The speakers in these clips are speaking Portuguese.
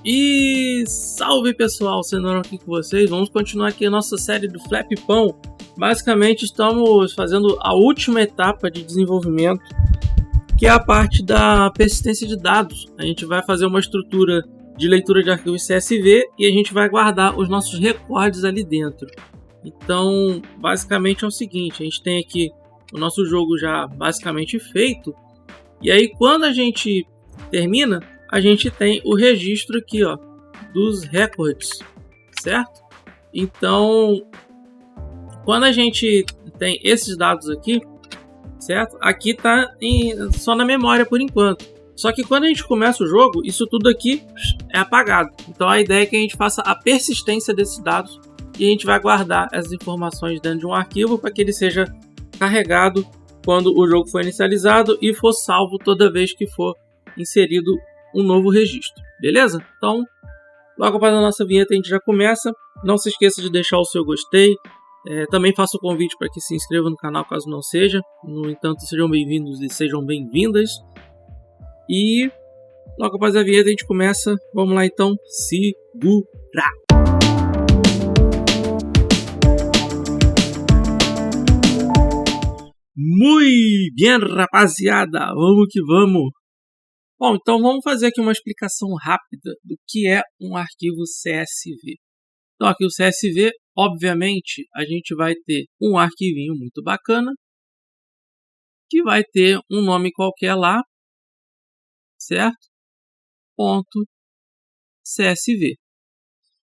E salve pessoal, Cenoura aqui com vocês. Vamos continuar aqui a nossa série do Flappypão. Basicamente estamos fazendo a última etapa de desenvolvimento, que é a parte da persistência de dados. A gente vai fazer uma estrutura de leitura de arquivos CSV e a gente vai guardar os nossos recordes ali dentro. Então, basicamente é o seguinte, a gente tem aqui o nosso jogo já basicamente feito. E aí quando a gente termina, a gente tem o registro aqui, ó, dos recordes, certo? Então, quando a gente tem esses dados aqui, certo? Aqui tá só na memória por enquanto. Só que quando a gente começa o jogo, isso tudo aqui é apagado. Então a ideia é que a gente faça a persistência desses dados e a gente vai guardar essas informações dentro de um arquivo para que ele seja carregado quando o jogo for inicializado e for salvo toda vez que for inserido um novo registro, beleza? Então, logo após a nossa vinheta a gente já começa. Não se esqueça de deixar o seu gostei. Também faço o convite para que se inscreva no canal caso não seja. No entanto, sejam bem-vindos e sejam bem-vindas. E logo após a vinheta a gente começa. Vamos lá então, segura! Muito bem, rapaziada, vamos que vamos! Bom, então vamos fazer aqui uma explicação rápida do que é um arquivo CSV. Então, aqui o CSV, obviamente, a gente vai ter um arquivinho muito bacana, que vai ter um nome qualquer lá, certo? Ponto CSV.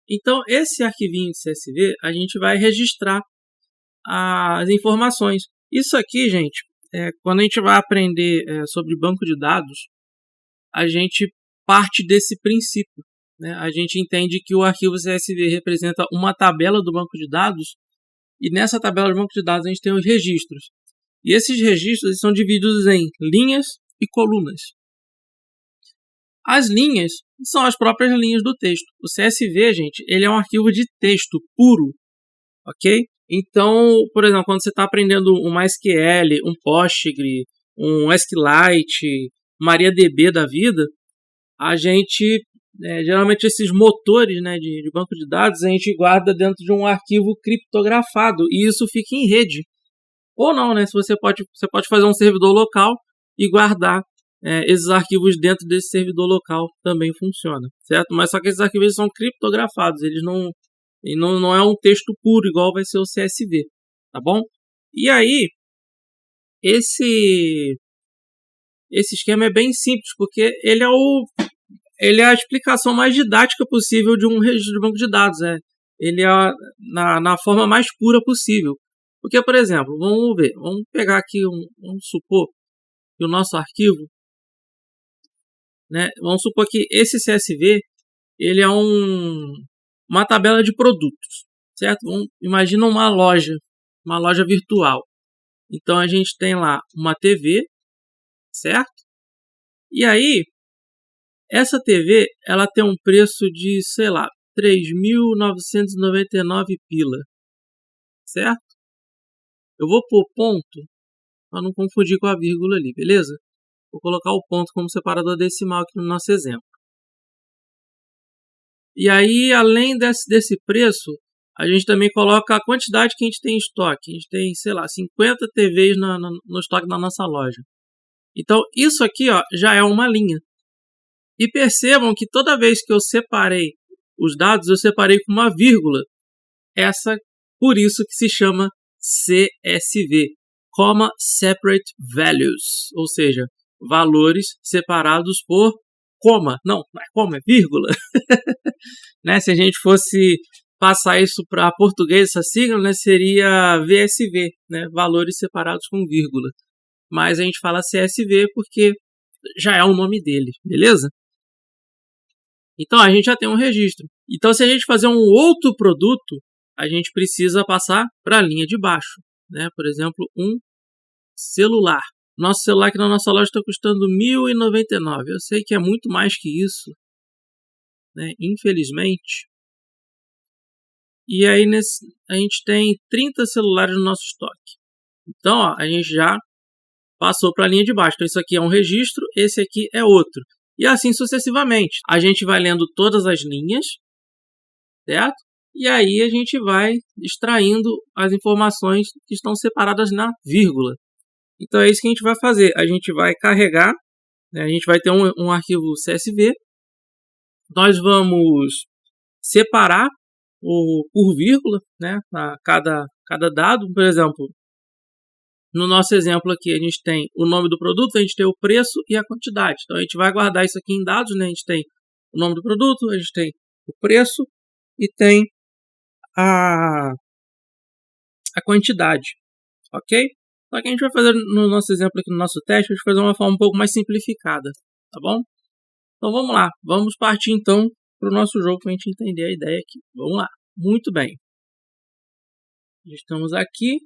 Então, esse arquivinho de CSV, a gente vai registrar as informações. Isso aqui, gente, quando a gente vai aprender sobre banco de dados, a gente parte desse princípio, né? A gente entende que o arquivo CSV representa uma tabela do banco de dados e nessa tabela do banco de dados a gente tem os registros. E esses registros são divididos em linhas e colunas. As linhas são as próprias linhas do texto. O CSV, gente, ele é um arquivo de texto puro, ok? Então, por exemplo, quando você está aprendendo um MySQL, um Postgre, um SQLite, MariaDB da vida, a gente, geralmente esses motores, né, de banco de dados, a gente guarda dentro de um arquivo criptografado e isso fica em rede. Ou não, né? Você pode fazer um servidor local e guardar esses arquivos dentro desse servidor local, também funciona, certo? Mas só que esses arquivos são criptografados, eles não é um texto puro igual vai ser o CSV, tá bom? E aí, esse esquema é bem simples, porque ele é a explicação mais didática possível de um registro de banco de dados. Ele é na forma mais pura possível. Porque, por exemplo, vamos pegar aqui, vamos supor que o nosso arquivo, né, vamos supor que esse CSV ele é uma tabela de produtos, certo? Imagina uma loja virtual. Então a gente tem lá uma TV, certo? E aí, essa TV, ela tem um preço de, sei lá, 3.999 pila, certo? Eu vou pôr ponto, para não confundir com a vírgula ali, beleza? Vou colocar o ponto como separador decimal aqui no nosso exemplo. E aí, além desse preço, a gente também coloca a quantidade que a gente tem em estoque. A gente tem, sei lá, 50 TVs no estoque da nossa loja. Então, isso aqui, ó, já é uma linha. E percebam que toda vez que eu separei os dados, eu separei com uma vírgula. Por isso que se chama CSV, Comma Separate Values, ou seja, valores separados por coma. Não é coma, é vírgula. Né? Se a gente fosse passar isso para português, essa sigla, né, seria VSV, né, valores separados com vírgula. Mas a gente fala CSV porque já é o nome dele, beleza? Então a gente já tem um registro. Então se a gente fazer um outro produto, a gente precisa passar para a linha de baixo, né? Por exemplo, um celular. Nosso celular aqui na nossa loja está custando R$ 1.099. Eu sei que é muito mais que isso, né? Infelizmente. E aí a gente tem 30 celulares no nosso estoque. Então ó, a gente já passou para a linha de baixo. Então isso aqui é um registro, esse aqui é outro. E assim sucessivamente. A gente vai lendo todas as linhas, certo? E aí a gente vai extraindo as informações que estão separadas na vírgula. Então é isso que a gente vai fazer. A gente vai carregar, né? A gente vai ter um arquivo CSV. Nós vamos separar por vírgula, né? Cada dado. Por exemplo, no nosso exemplo aqui, a gente tem o nome do produto, a gente tem o preço e a quantidade. Então a gente vai guardar isso aqui em dados, né? A gente tem o nome do produto, a gente tem o preço e tem a quantidade, ok? Só que a gente vai fazer no nosso exemplo aqui, no nosso teste, a gente vai fazer uma forma um pouco mais simplificada, tá bom? Então vamos lá, vamos partir então para o nosso jogo para a gente entender a ideia aqui. Vamos lá, muito bem. Estamos aqui.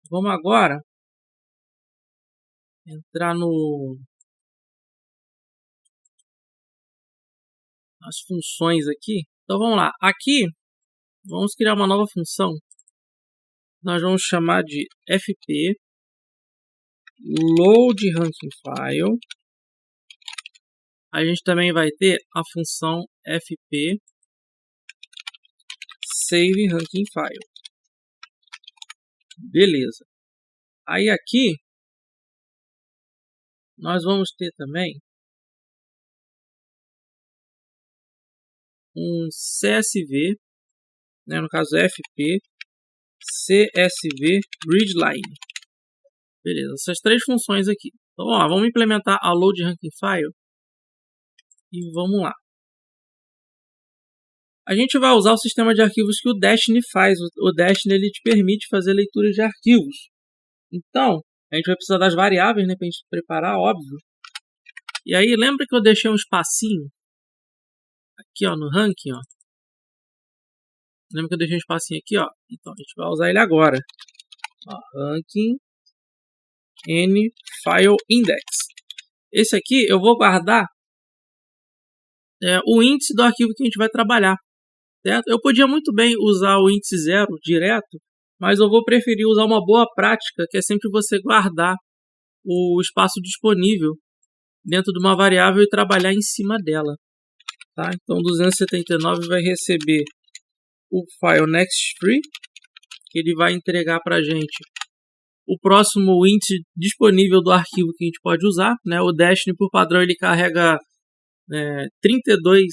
Vamos agora entrar nas funções aqui. Então vamos lá, aqui vamos criar uma nova função. Nós vamos chamar de fp load ranking file. A gente também vai ter a função fp save ranking file. Beleza. Aí aqui nós vamos ter também um CSV, né, no caso fp CSV readline. Beleza, essas três funções aqui. Então vamos lá, vamos implementar a load ranking file e vamos lá. A gente vai usar o sistema de arquivos que o Destiny faz. O Destiny ele te permite fazer leitura de arquivos. Então, a gente vai precisar das variáveis, né, para a gente preparar, óbvio. E aí, lembra que eu deixei um espacinho aqui, ó, no ranking, ó. Lembra que eu deixei um espacinho aqui, ó. Então, a gente vai usar ele agora. Ó, ranking n file index. Esse aqui eu vou guardar o índice do arquivo que a gente vai trabalhar. Certo? Eu podia muito bem usar o índice 0 direto, mas eu vou preferir usar uma boa prática, que é sempre você guardar o espaço disponível dentro de uma variável e trabalhar em cima dela. Tá? Então 279 vai receber o file nextFree, que ele vai entregar para a gente o próximo índice disponível do arquivo que a gente pode usar. Né? O Destiny, por padrão, ele carrega 32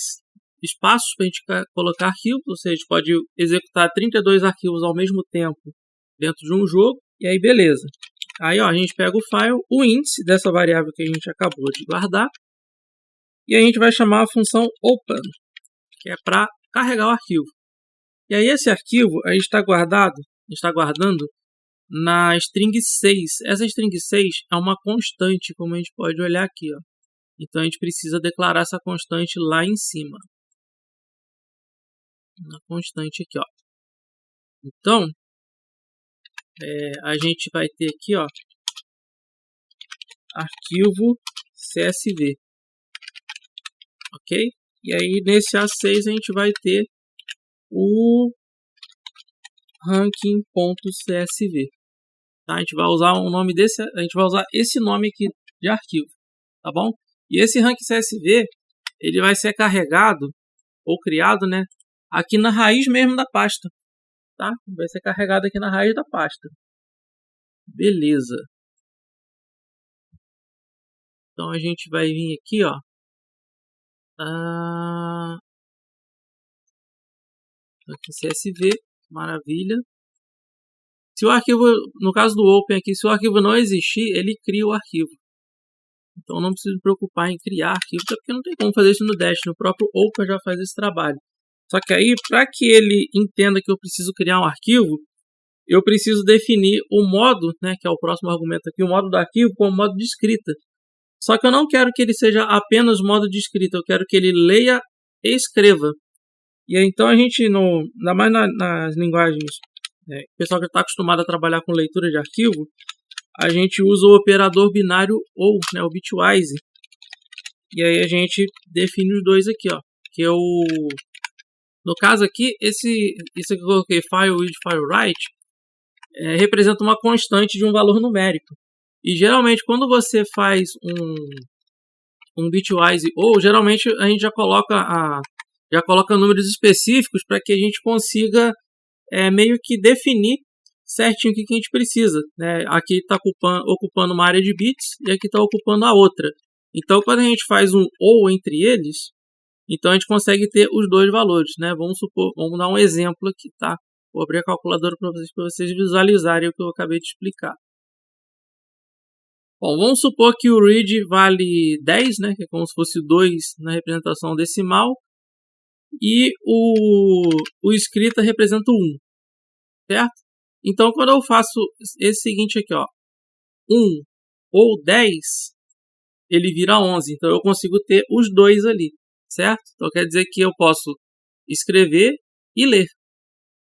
espaços para a gente colocar arquivos, ou seja, a gente pode executar 32 arquivos ao mesmo tempo dentro de um jogo, e aí beleza. Aí ó, a gente pega o file, o índice dessa variável que a gente acabou de guardar, e a gente vai chamar a função open, que é para carregar o arquivo. E aí esse arquivo a gente está guardando na string 6. Essa string 6 é uma constante, como a gente pode olhar aqui, ó. Então a gente precisa declarar essa constante lá em cima. Na constante aqui, ó. Então a gente vai ter aqui, ó, arquivo CSV, ok? E aí nesse A6 a gente vai ter o ranking.csv. Tá? A gente vai usar o nome desse, a gente vai usar esse nome aqui de arquivo, tá bom? E esse ranking CSV ele vai ser carregado ou criado, né, aqui na raiz mesmo da pasta, tá? Vai ser carregado aqui na raiz da pasta. Beleza. Então a gente vai vir aqui, ó. Aqui CSV, maravilha. Se o arquivo, no caso do Open aqui, se o arquivo não existir, ele cria o arquivo. Então não precisa me preocupar em criar arquivo, porque não tem como fazer isso no Dash. No próprio Open já faz esse trabalho. Só que aí, para que ele entenda que eu preciso criar um arquivo, eu preciso definir o modo, né, que é o próximo argumento aqui, o modo do arquivo como modo de escrita. Só que eu não quero que ele seja apenas modo de escrita, eu quero que ele leia e escreva. E aí, então a gente, ainda mais nas linguagens, o pessoal que está acostumado a trabalhar com leitura de arquivo, a gente usa o operador binário ou, né, o bitwise. E aí a gente define os dois aqui, ó, que é o... No caso aqui, isso que eu coloquei, file read, file write, representa uma constante de um valor numérico. E geralmente quando você faz um bitwise, ou geralmente a gente já coloca números específicos para que a gente consiga meio que definir certinho o que a gente precisa, né? Aqui está ocupando uma área de bits e aqui está ocupando a outra. Então, quando a gente faz um ou entre eles, então a gente consegue ter os dois valores, né? Vamos dar um exemplo aqui, tá? Vou abrir a calculadora para vocês visualizarem o que eu acabei de explicar. Bom, vamos supor que o read vale 10, né? Que é como se fosse 2 na representação decimal. E o escrita representa 1, certo? Então, quando eu faço esse seguinte aqui, ó, 1 ou 10, ele vira 11. Então, eu consigo ter os dois ali, certo? Então, quer dizer que eu posso escrever e ler.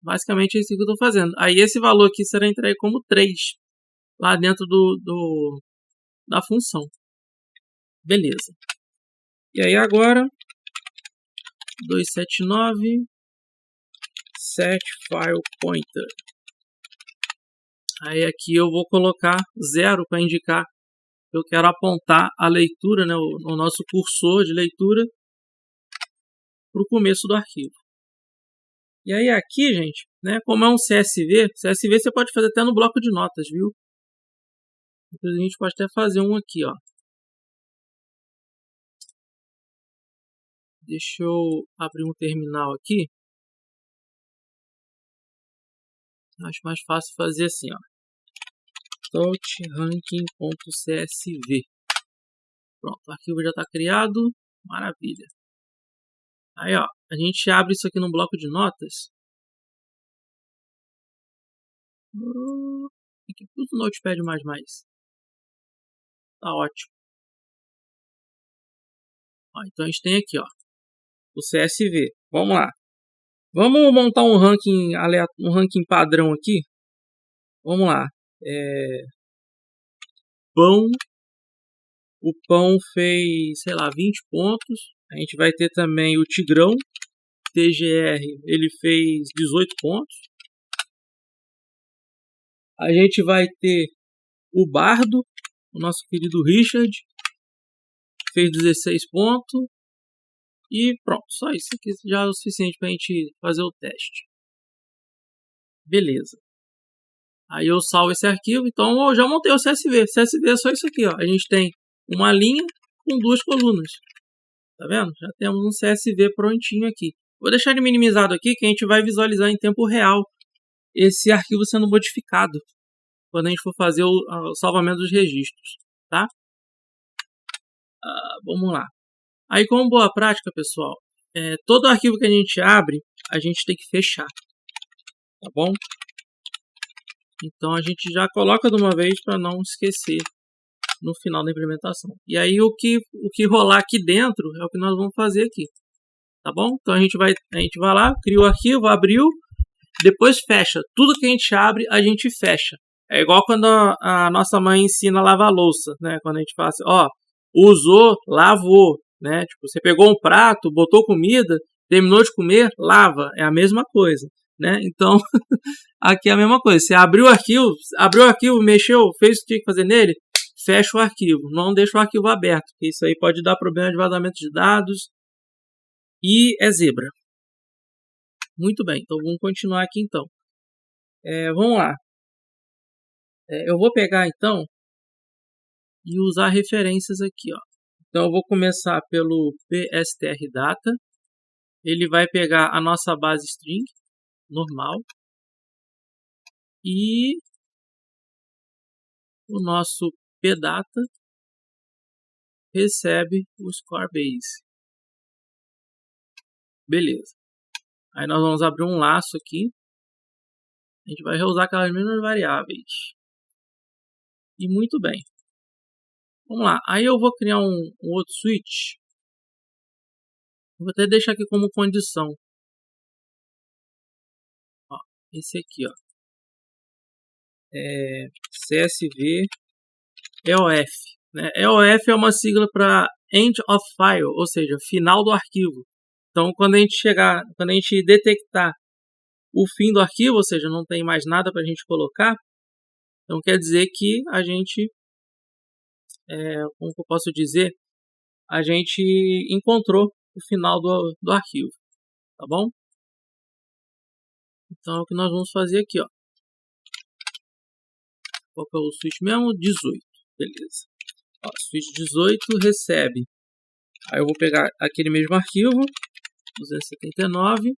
Basicamente, é isso que eu estou fazendo. Aí, esse valor aqui será entregue como 3 lá dentro da função. Beleza. E aí, agora, 279 set file pointer. Aí aqui eu vou colocar 0 para indicar que eu quero apontar a leitura, né, o nosso cursor de leitura para o começo do arquivo. E aí aqui, gente, né, como é um CSV você pode fazer até no bloco de notas, viu? Inclusive a gente pode até fazer um aqui, ó. Deixa eu abrir um terminal aqui. Acho mais fácil fazer assim, ó. touchranking.csv. Pronto, o arquivo já está criado. Maravilha. Aí, ó, a gente abre isso aqui no bloco de notas. Aqui tudo no Notepad++. Tá ótimo. Ó, então a gente tem aqui, ó, o CSV. Vamos lá. Vamos montar um ranking padrão aqui. Vamos lá. Pão. O pão fez, sei lá, 20 pontos. A gente vai ter também o Tigrão. TGR, ele fez 18 pontos. A gente vai ter o Bardo, o nosso querido Richard, fez 16 pontos. E pronto, só isso aqui já é o suficiente para a gente fazer o teste. Beleza. Aí eu salvo esse arquivo, então eu já montei o CSV. CSV é só isso aqui, ó. A gente tem uma linha com 2 colunas. Tá vendo? Já temos um CSV prontinho aqui. Vou deixar ele minimizado aqui, que a gente vai visualizar em tempo real esse arquivo sendo modificado quando a gente for fazer o salvamento dos registros, tá? Vamos lá. Aí, como boa prática, pessoal, todo arquivo que a gente abre, a gente tem que fechar, tá bom? Então, a gente já coloca de uma vez para não esquecer no final da implementação. E aí, o que rolar aqui dentro é o que nós vamos fazer aqui, tá bom? Então, a gente vai lá, cria o arquivo, abriu, depois fecha. Tudo que a gente abre, a gente fecha. É igual quando a nossa mãe ensina a lavar a louça, né? Quando a gente fala assim, ó, usou, lavou, né? Tipo, você pegou um prato, botou comida, terminou de comer, lava. É a mesma coisa, né? Então, aqui é a mesma coisa. Você abriu o arquivo, mexeu, fez o que tinha que fazer nele, fecha o arquivo. Não deixa o arquivo aberto, porque isso aí pode dar problema de vazamento de dados e é zebra. Muito bem, então vamos continuar aqui então. Vamos lá. Eu vou pegar então e usar referências aqui, ó. Então eu vou começar pelo PSTR Data. Ele vai pegar a nossa base string normal e o nosso PData recebe o score base. Beleza. Aí nós vamos abrir um laço aqui. A gente vai reusar aquelas mesmas variáveis. E muito bem. Vamos lá. Aí eu vou criar um outro switch. Vou até deixar aqui como condição. Ó, esse aqui, ó. CSV EOF. Né? EOF é uma sigla para End of File, ou seja, final do arquivo. Então, quando a gente detectar o fim do arquivo, ou seja, não tem mais nada para a gente colocar, então quer dizer que a gente, como que eu posso dizer, a gente encontrou o final do arquivo, tá bom? Então é o que nós vamos fazer aqui, ó. Qual que é o switch mesmo? 18, beleza. Ó, switch 18 recebe. Aí eu vou pegar aquele mesmo arquivo, 279.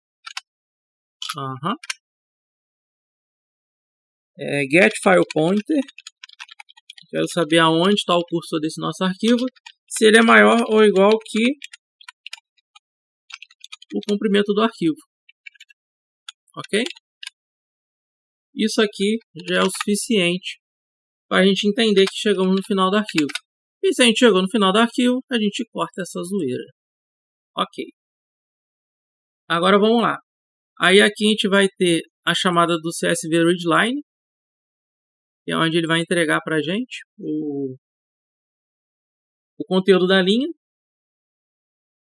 Get file pointer. Quero saber aonde está o cursor desse nosso arquivo. Se ele é maior ou igual que o comprimento do arquivo. Ok? Isso aqui já é o suficiente para a gente entender que chegamos no final do arquivo. E se a gente chegou no final do arquivo, a gente corta essa zoeira. Ok. Agora vamos lá. Aí aqui a gente vai ter a chamada do CSV readline, que é onde ele vai entregar para a gente o conteúdo da linha.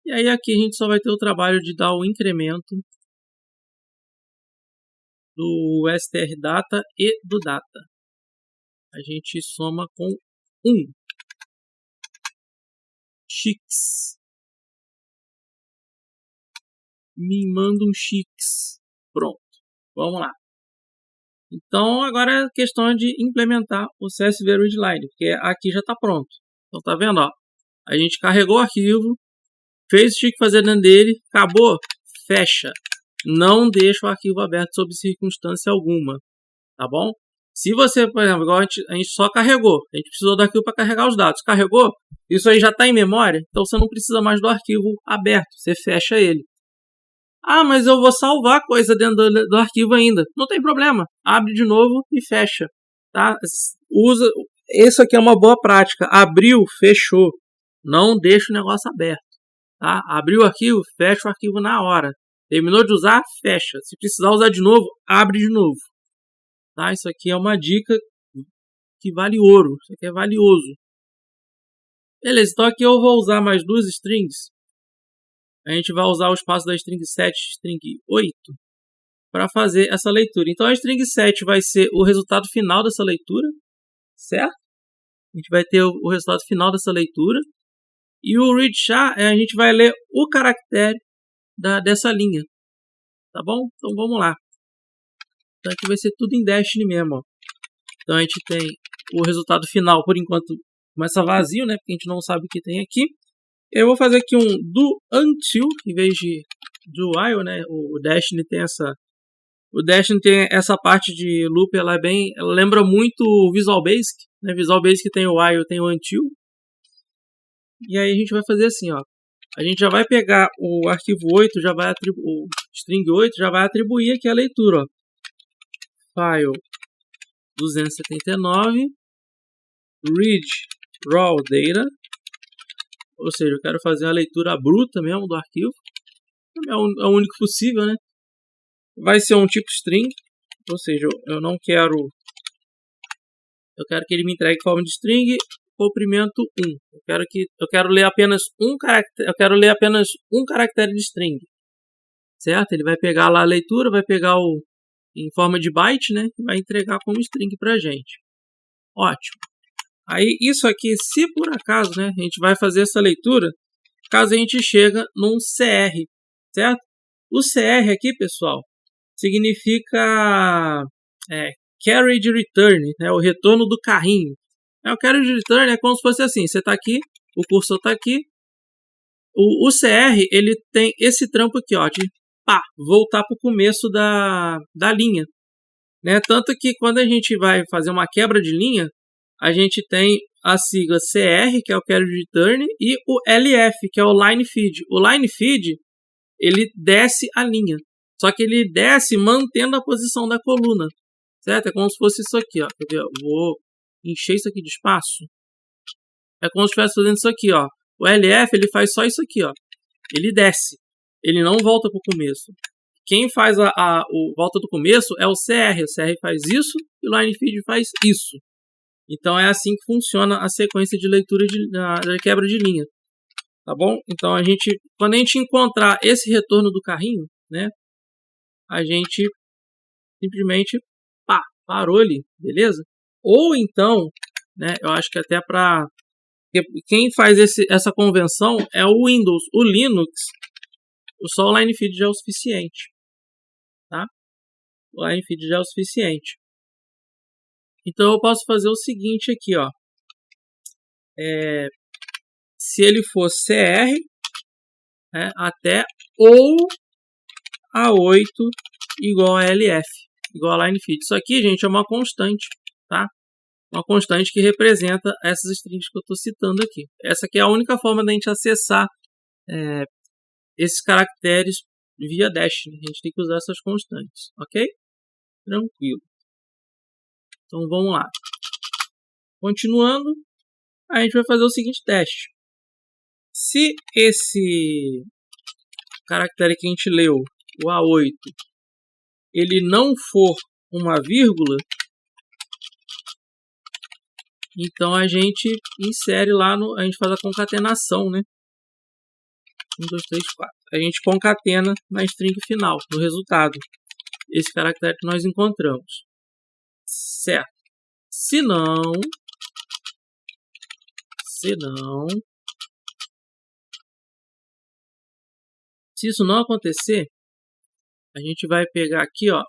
E aí aqui a gente só vai ter o trabalho de dar o incremento do strdata e do data. A gente soma com 1. X. Me manda um X. Pronto. Vamos lá. Então agora é questão de implementar o CSV readline, porque aqui já está pronto. Então tá vendo, ó? A gente carregou o arquivo, fez o que tinha que fazer dentro dele, acabou, fecha. Não deixa o arquivo aberto sob circunstância alguma, tá bom? Se você, por exemplo, igual a gente só carregou, a gente precisou do arquivo para carregar os dados, carregou, isso aí já está em memória, então você não precisa mais do arquivo aberto, você fecha ele. Ah, mas eu vou salvar coisa dentro do arquivo ainda. Não tem problema, abre de novo e fecha, tá? Isso aqui é uma boa prática, abriu, fechou, não deixa o negócio aberto, tá? Abriu o arquivo, fecha o arquivo na hora. Terminou de usar, fecha. Se precisar usar de novo, abre de novo. Tá? Isso aqui é uma dica que vale ouro. Isso aqui é valioso. Beleza, então aqui eu vou usar mais duas strings. A gente vai usar o espaço da string 7 e string 8 para fazer essa leitura. Então a string 7 vai ser o resultado final dessa leitura, certo? A gente vai ter o resultado final dessa leitura. E o read char, a gente vai ler o caractere dessa linha, tá bom? Então vamos lá. Então aqui vai ser tudo em Destiny mesmo, ó. Então a gente tem o resultado final, por enquanto começa vazio, né? Porque a gente não sabe o que tem aqui. Eu vou fazer aqui um do until em vez de do while, né? O Destiny tem essa parte de loop, ela lembra muito o Visual Basic, né? Visual Basic tem o while, tem o until. E aí a gente vai fazer assim, ó. A gente já vai pegar o arquivo 8, o string 8, já vai atribuir aqui a leitura, ó. File 279 read raw data, ou seja, eu quero fazer a leitura bruta mesmo do arquivo, é o único possível, né? Vai ser um tipo string, ou seja, eu quero que ele me entregue forma de string, comprimento 1. Eu quero ler apenas um caractere de string, certo? Ele vai pegar lá a leitura, vai pegar em forma de byte, né? E vai entregar como string pra gente. Ótimo. Aí isso aqui, se por acaso, né, a gente vai fazer essa leitura, caso a gente chega num CR, certo? O CR aqui, pessoal, significa carriage return, né, o retorno do carrinho. O carriage return é como se fosse assim, você está aqui, o cursor está aqui, o CR ele tem esse trampo aqui, ó, de voltar para o começo da linha, né? Tanto que quando a gente vai fazer uma quebra de linha, a gente tem a sigla CR, que é o Carriage Return, e o LF, que é o Line Feed. O Line Feed, ele desce a linha, só que ele desce mantendo a posição da coluna, certo? É como se fosse isso aqui, ó. Quer ver? Eu vou encher isso aqui de espaço. É como se estivesse fazendo isso aqui, ó. O LF, ele faz só isso aqui, ó. Ele desce, ele não volta para o começo. Quem faz o volta do começo é o CR. O CR faz isso e o Line Feed faz isso. Então é assim que funciona a sequência de leitura da quebra de linha, tá bom? Então quando a gente encontrar esse retorno do carrinho, né, a gente simplesmente parou ali, beleza? Ou então, né, eu acho que até para Porque quem faz essa convenção é o Windows. O Linux, só o line feed já é o suficiente. Tá? O line feed já é o suficiente. Então eu posso fazer o seguinte aqui, ó. Se ele for CR, né, até ou A8 igual a LF, igual a line feed. Isso aqui, gente, é uma constante, tá? Uma constante que representa essas strings que eu estou citando aqui. Essa aqui é a única forma da gente acessar esses caracteres via dash. A gente tem que usar essas constantes, ok? Tranquilo. Então vamos lá. Continuando, a gente vai fazer o seguinte teste. Se esse caractere que a gente leu, o A8, ele não for uma vírgula, então a gente insere lá, a gente faz a concatenação, né? 1, 2, 3, 4. A gente concatena na string final, no resultado, esse caractere que nós encontramos. Certo. Se isso não acontecer, a gente vai pegar aqui, ó,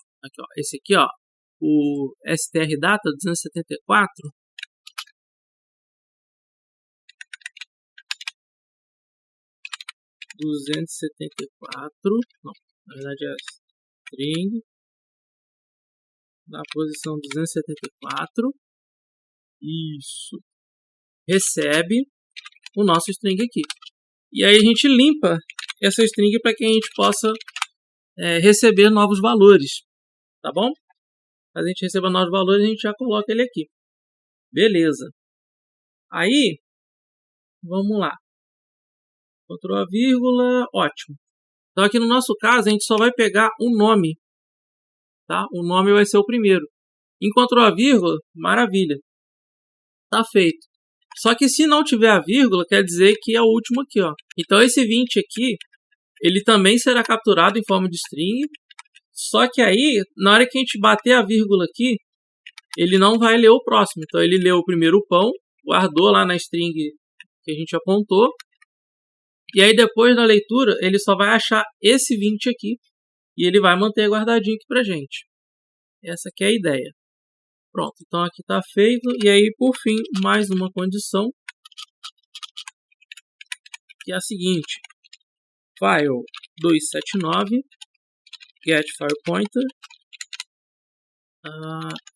esse aqui, ó, o strdata 274. Não, na verdade é string da posição 274. Isso. Recebe o nosso string aqui. E aí a gente limpa essa string para que a gente possa receber novos valores. Tá bom? Para a gente receber novos valores, a gente já coloca ele aqui. Beleza. Aí, vamos lá. Ctrl a vírgula, ótimo. Então aqui no nosso caso, a gente só vai pegar o nome. Tá? O nome vai ser o primeiro. Encontrou a vírgula? Maravilha. Tá feito. Só que se não tiver a vírgula, quer dizer que é o último aqui, ó. Então esse 20 aqui, ele também será capturado em forma de string. Só que aí, na hora que a gente bater a vírgula aqui, ele não vai ler o próximo. Então ele leu o primeiro pão, guardou lá na string que a gente apontou. E aí depois da leitura, ele só vai achar esse 20 aqui. E ele vai manter guardadinho aqui pra gente. Essa aqui é a ideia. Pronto, então aqui está feito. E aí, por fim, mais uma condição. Que é a seguinte. File 279 get file pointer.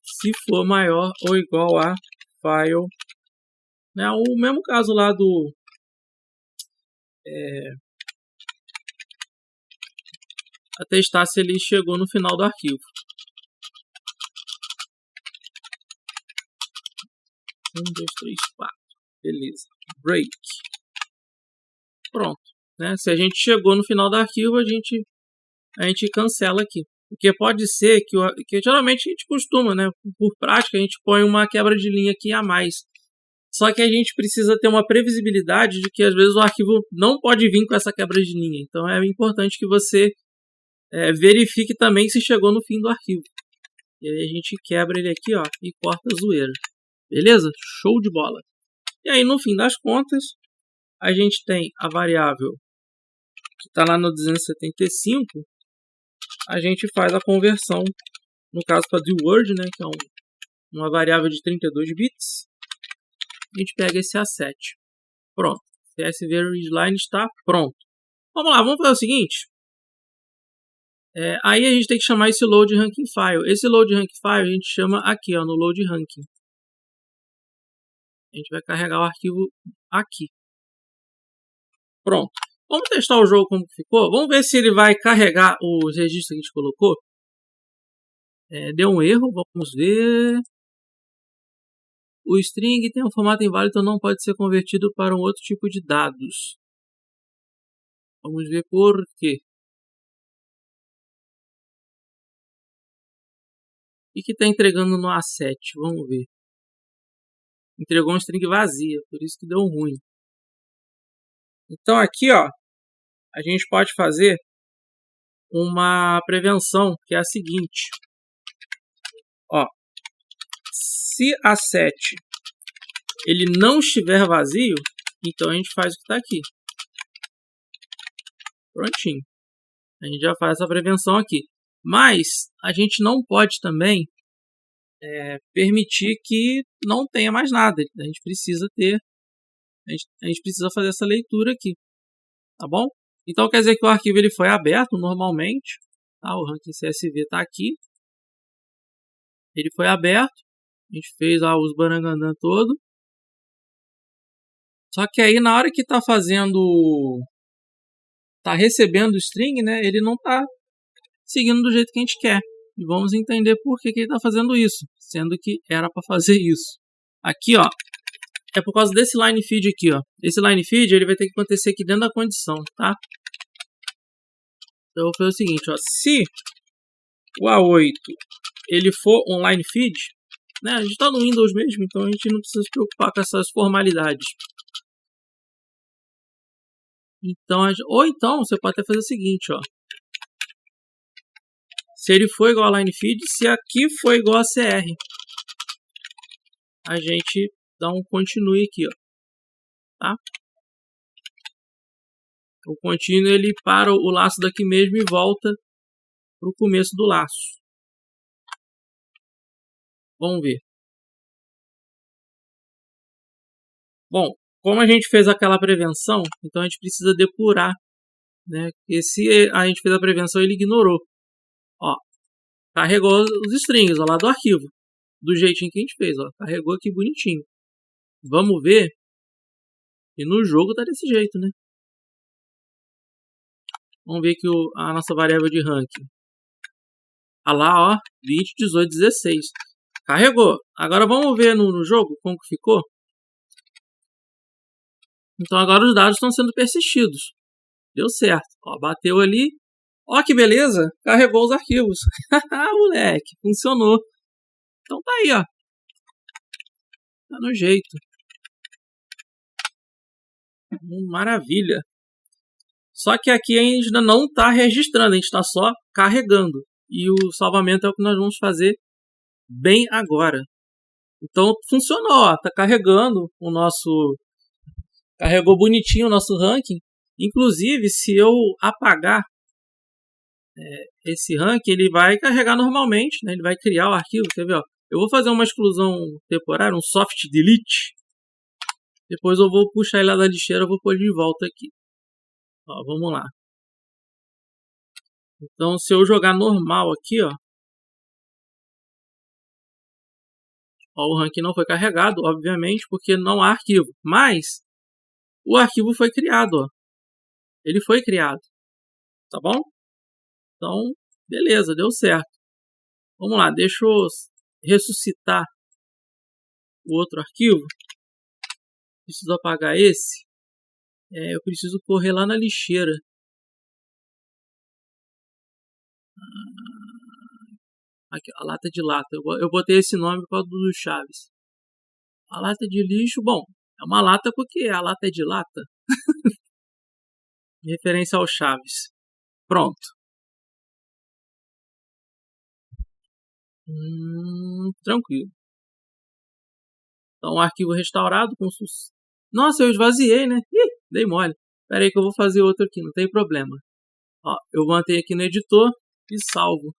Se for maior ou igual a file. Né, o mesmo caso lá do... a testar se ele chegou no final do arquivo. 1, 2, 3, 4. Beleza. Break. Pronto. Né? Se a gente chegou no final do arquivo, a gente cancela aqui. Porque pode ser que geralmente a gente costuma, né? Por prática, a gente põe uma quebra de linha aqui a mais. Só que a gente precisa ter uma previsibilidade de que às vezes o arquivo não pode vir com essa quebra de linha. Então é importante que você verifique também se chegou no fim do arquivo. E aí a gente quebra ele aqui, ó, e corta a zoeira. Beleza? Show de bola. E aí no fim das contas, a gente tem a variável que está lá no 275. A gente faz a conversão, no caso para dword, né, que é uma variável de 32 bits. A gente pega esse A7. Pronto. CSV_readline está pronto. Vamos lá, vamos fazer o seguinte. Aí a gente tem que chamar esse load ranking file. Esse load ranking file a gente chama aqui, ó, no load ranking. A gente vai carregar o arquivo aqui. Pronto. Vamos testar o jogo como ficou. Vamos ver se ele vai carregar os registros que a gente colocou. Deu um erro, vamos ver. O string tem um formato inválido, então não pode ser convertido para um outro tipo de dados. Vamos ver por quê. E que está entregando no A7, vamos ver. Entregou uma string vazia, por isso que deu ruim. Então aqui, ó, a gente pode fazer uma prevenção, que é a seguinte. Ó, se A7 ele não estiver vazio, então a gente faz o que está aqui. Prontinho. A gente já faz essa prevenção aqui. Mas a gente não pode também permitir que não tenha mais nada. A gente precisa ter, a gente precisa fazer essa leitura aqui, tá bom? Então quer dizer que o arquivo ele foi aberto normalmente, tá? O ranking CSV está aqui. Ele foi aberto, a gente fez lá os barangandã todo. Só que aí na hora que está recebendo o string, né, ele não está seguindo do jeito que a gente quer. E vamos entender por que ele está fazendo isso, sendo que era para fazer isso. Aqui, ó, é por causa desse line feed aqui, ó. Esse line feed ele vai ter que acontecer aqui dentro da condição, tá? Então eu vou fazer o seguinte, ó, se o A8 ele for um line feed, né, a gente está no Windows mesmo, então a gente não precisa se preocupar com essas formalidades. Então, ou então você pode até fazer o seguinte, ó. Se ele for igual a line feed, se aqui for igual a CR, a gente dá um continue aqui, ó, tá? O continue ele para o laço daqui mesmo e volta para o começo do laço. Vamos ver. Bom, como a gente fez aquela prevenção, então a gente precisa depurar, né? Porque se a gente fez a prevenção, ele ignorou. Ó, carregou os strings ó, lá do arquivo, do jeitinho que a gente fez, ó, carregou aqui bonitinho. Vamos ver, e no jogo tá desse jeito, né? Vamos ver que a nossa variável de ranking. Ah lá, ó, 20, 18, 16. Carregou. Agora vamos ver no jogo como que ficou. Então agora os dados estão sendo persistidos. Deu certo. Ó, bateu ali. Ó que beleza. Carregou os arquivos. Moleque, funcionou. Então tá aí, ó. Tá no jeito. Maravilha. Só que aqui a gente ainda não está registrando. A gente está só carregando. E o salvamento é o que nós vamos fazer bem agora. Então funcionou. Ó. Tá carregando o nosso... Carregou bonitinho o nosso ranking. Inclusive, se eu apagar esse ranking, ele vai carregar normalmente, né? Ele vai criar o arquivo. Quer ver? Ó? Eu vou fazer uma exclusão temporária, um soft delete. Depois eu vou puxar ele lá da lixeira, eu vou pôr de volta aqui. Ó, vamos lá. Então, se eu jogar normal aqui, ó, o ranking não foi carregado, obviamente, porque não há arquivo. Mas o arquivo foi criado, ó. Ele foi criado. Tá bom? Então, beleza, deu certo. Vamos lá, deixa eu ressuscitar o outro arquivo. Preciso apagar esse. Eu preciso correr lá na lixeira. Aqui, a lata de lata. Eu botei esse nome por causa do Chaves. A lata de lixo, bom, é uma lata porque a lata é de lata. Em referência ao Chaves. Pronto. Tranquilo. Então, arquivo restaurado com sucesso. Nossa, eu esvaziei, né? Ih, dei mole. Espera aí que eu vou fazer outro aqui, não tem problema. Ó, eu mantenho aqui no editor e salvo.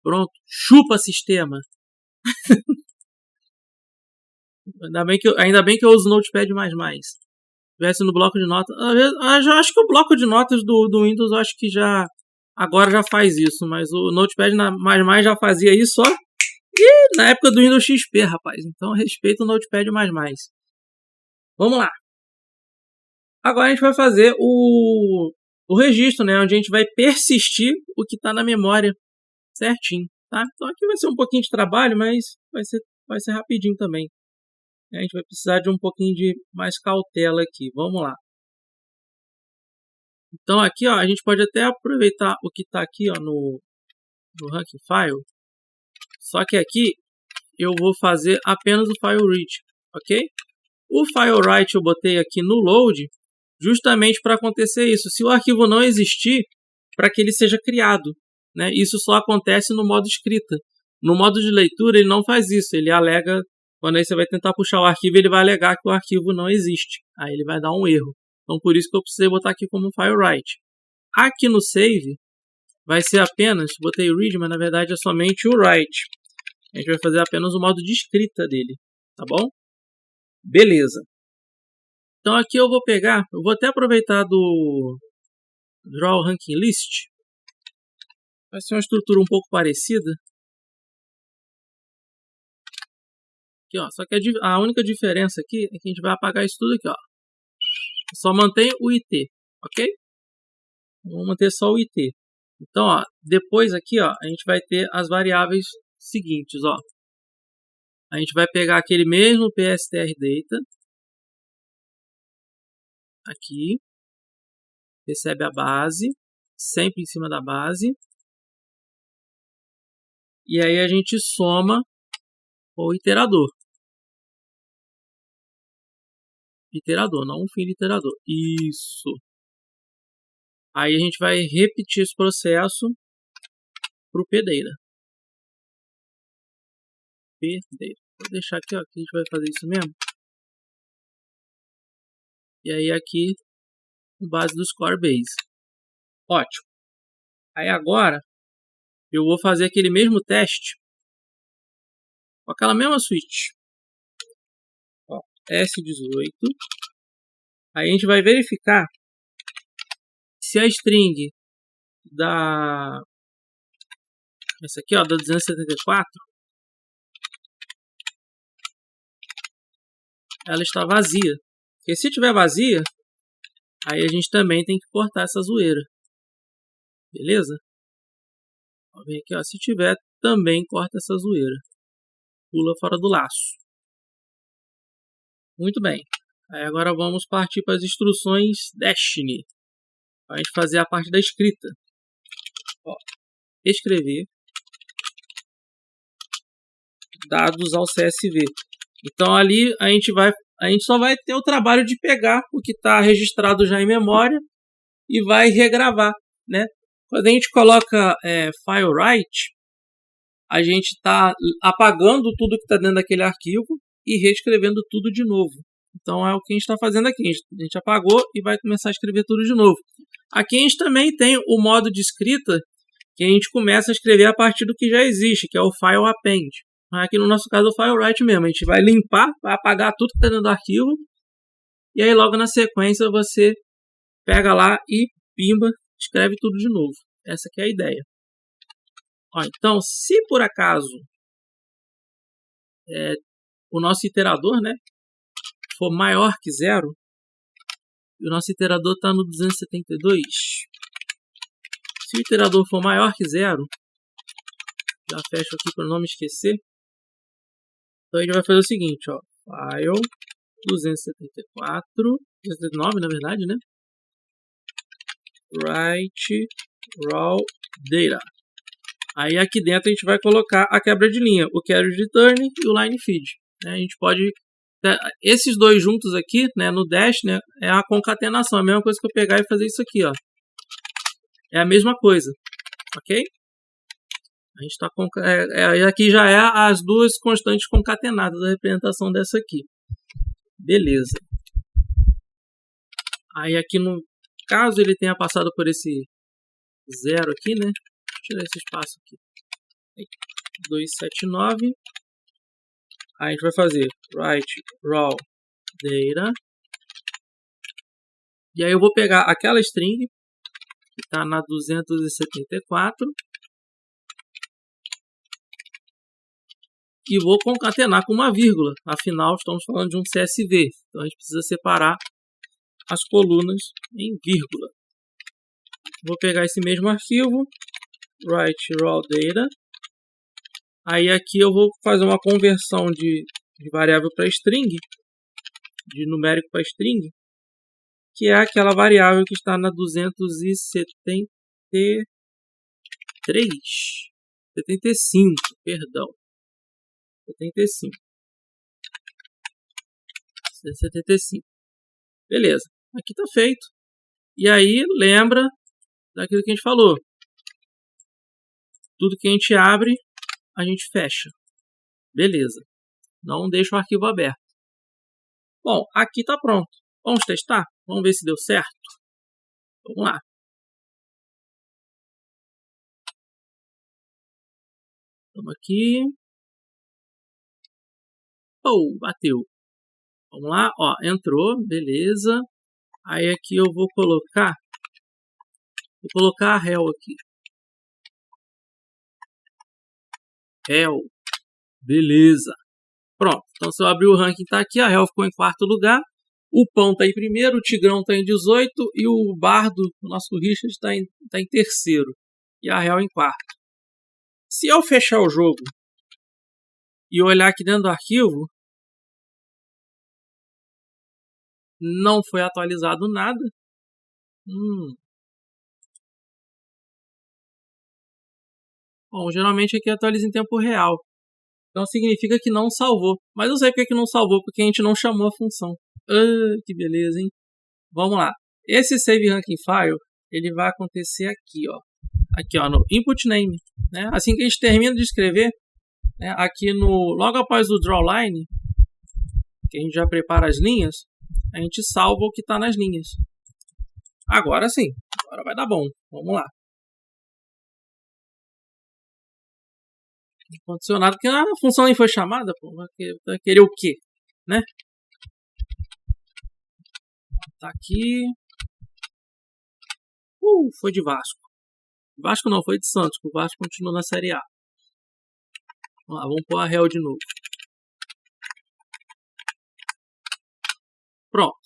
Pronto. Chupa sistema. Ainda bem que eu uso Notepad++. Se tivesse no bloco de notas... Eu acho que o bloco de notas do Windows eu acho que já... Agora já faz isso, mas o Notepad++ já fazia isso, ó. E na época do Windows XP, rapaz. Então respeita o Notepad++. Vamos lá. Agora a gente vai fazer o registro, né? Onde a gente vai persistir o que está na memória certinho, tá? Então aqui vai ser um pouquinho de trabalho, mas vai ser rapidinho também. A gente vai precisar de um pouquinho de mais cautela aqui. Vamos lá. Então aqui, ó, a gente pode até aproveitar o que está aqui, ó, no ranking file. Só que aqui eu vou fazer apenas o file read, ok? O file write eu botei aqui no load justamente para acontecer isso. Se o arquivo não existir, para que ele seja criado, né? Isso só acontece no modo escrita. No modo de leitura ele não faz isso, ele alega Quando aí você vai tentar puxar o arquivo, ele vai alegar que o arquivo não existe. Aí ele vai dar um erro. Então por isso que eu precisei botar aqui como file write. Aqui no save vai ser apenas, botei read, mas na verdade é somente o write. A gente vai fazer apenas o modo de escrita dele, tá bom? Beleza. Então aqui eu vou pegar, eu vou até aproveitar do Draw Ranking List. Vai ser uma estrutura um pouco parecida. Aqui, ó, só que a única diferença aqui é que a gente vai apagar isso tudo aqui, ó. Só mantém o IT, ok? Vamos manter só o IT. Então, ó, depois aqui, ó, a gente vai ter as variáveis seguintes, ó. A gente vai pegar aquele mesmo PSTR data. Aqui. Recebe a base. Sempre em cima da base. E aí a gente soma o iterador. Iterador, não um fim de iterador. Isso. Aí a gente vai repetir esse processo para o pdata. Vou deixar aqui, ó, que a gente vai fazer isso mesmo. E aí aqui, com base do score base. Ótimo. Aí agora, eu vou fazer aquele mesmo teste com aquela mesma switch. Ó, S18. Aí a gente vai verificar se a string essa aqui, ó, da 274, ela está vazia. Porque se tiver vazia, aí a gente também tem que cortar essa zoeira. Beleza? Ó, vem aqui, ó, se tiver, também corta essa zoeira. Pula fora do laço. Muito bem. Aí agora vamos partir para as instruções Destiny. Para a gente fazer a parte da escrita. Ó, escrever dados ao CSV. Então ali a gente só vai ter o trabalho de pegar o que está registrado já em memória e vai regravar, né? Quando a gente coloca file write, a gente está apagando tudo que está dentro daquele arquivo e reescrevendo tudo de novo. Então é o que a gente está fazendo aqui. A gente apagou e vai começar a escrever tudo de novo. Aqui a gente também tem o modo de escrita que a gente começa a escrever a partir do que já existe, que é o file append. Aqui no nosso caso é o file write mesmo. A gente vai limpar, vai apagar tudo que está dentro do arquivo. E aí logo na sequência você pega lá e pimba, escreve tudo de novo. Essa aqui é a ideia. Ó, então, se por acaso o nosso iterador, né, for maior que 0, e o nosso iterador está no 272, se o iterador for maior que 0, já fecho aqui para não me esquecer, então a gente vai fazer o seguinte, ó, file 274, 279 na verdade, né, write raw data. Aí aqui dentro a gente vai colocar a quebra de linha, o carry return e o line feed. A gente pode, esses dois juntos aqui, né, no dash, né, é a concatenação, a mesma coisa que eu pegar e fazer isso aqui, ó. É a mesma coisa, ok? A gente tá aqui já é as duas constantes concatenadas, a representação dessa aqui. Beleza. Aí aqui no caso ele tenha passado por esse 0 aqui, né? Tirar esse espaço aqui. 279. Aí a gente vai fazer write raw data. E aí eu vou pegar aquela string que está na 274 e vou concatenar com uma vírgula. Afinal, estamos falando de um CSV. Então a gente precisa separar as colunas em vírgula. Vou pegar esse mesmo arquivo, write raw data. Aí aqui eu vou fazer uma conversão de variável para string, de numérico para string, que é aquela variável que está na 275, perdão. 75. 175. Beleza. Aqui está feito. E aí, lembra daquilo que a gente falou. Tudo que a gente abre, a gente fecha. Beleza. Não deixa o arquivo aberto. Bom, aqui está pronto. Vamos testar? Vamos ver se deu certo? Vamos lá. Vamos aqui. Oh, bateu. Vamos lá, ó, entrou, beleza. Aí aqui eu vou colocar a réu aqui. Réu, beleza. Pronto, então se eu abrir o ranking tá aqui, a réu ficou em quarto lugar. O Pão tá em primeiro, o Tigrão tá em 18 e o Bardo, o nosso Richard, tá em terceiro. E a réu em quarto. Se eu fechar o jogo e olhar aqui dentro do arquivo, não foi atualizado nada. Bom, geralmente aqui atualiza em tempo real. Então significa que não salvou. Mas eu sei porque que não salvou, porque a gente não chamou a função. Que beleza, hein? Vamos lá. Esse Save Ranking File, ele vai acontecer aqui, ó. Aqui, ó, no Input Name. Né? Assim que a gente termina de escrever, né, aqui logo após o Drawline, que a gente já prepara as linhas, a gente salva o que está nas linhas. Agora sim, agora vai dar bom. Vamos lá. Não aconteceu nada, porque a função nem foi chamada, pô. Vai querer o quê? Né? Tá aqui. Foi de Vasco. Vasco não, foi de Santos, o Vasco continua na Série A. Vamos lá, vamos pôr a réu de novo. Pronto.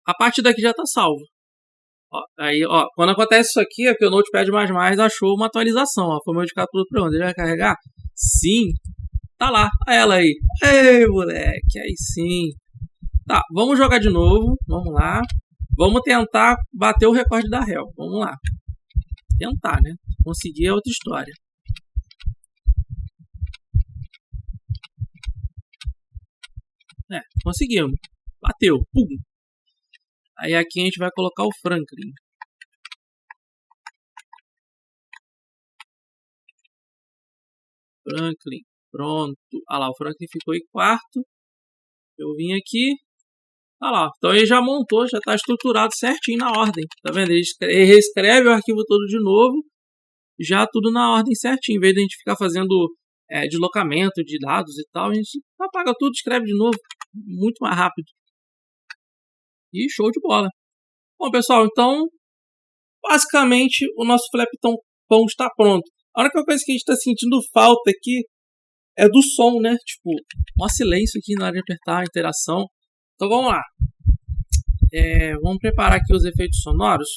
A parte daqui já está salva. Aí, ó, quando acontece isso aqui, é que o Notepad++ achou uma atualização. Ó, foi modificado pelo programa. Ele vai carregar? Sim. Tá lá. Olha ela aí. Ei, moleque. Aí sim. Tá, vamos jogar de novo. Vamos lá. Vamos tentar bater o recorde da réu. Vamos lá. Tentar, né? Conseguir é outra história. Conseguimos. Bateu. Pum. Aí aqui a gente vai colocar o Franklin. Franklin. Pronto. Olha lá, o Franklin ficou em quarto. Eu vim aqui. Olha lá. Então ele já montou, já está estruturado certinho na ordem. Tá vendo? Ele reescreve o arquivo todo de novo. Já tudo na ordem certinho. Em vez de a gente ficar fazendo deslocamento de dados e tal, a gente apaga tudo, escreve de novo. Muito mais rápido. E show de bola. Bom, pessoal, então, basicamente, o nosso Flappy Pão está pronto. A única coisa que a gente está sentindo falta aqui é do som, né? Tipo, um silêncio aqui na hora de apertar a interação. Então, vamos lá. Vamos preparar aqui os efeitos sonoros.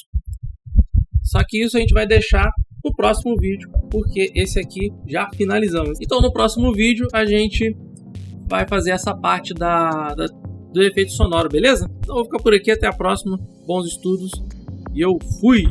Só que isso a gente vai deixar no próximo vídeo, porque esse aqui já finalizamos. Então, no próximo vídeo, a gente vai fazer essa parte do efeito sonoro, beleza? Então, eu vou ficar por aqui. Até a próxima. Bons estudos. E eu fui!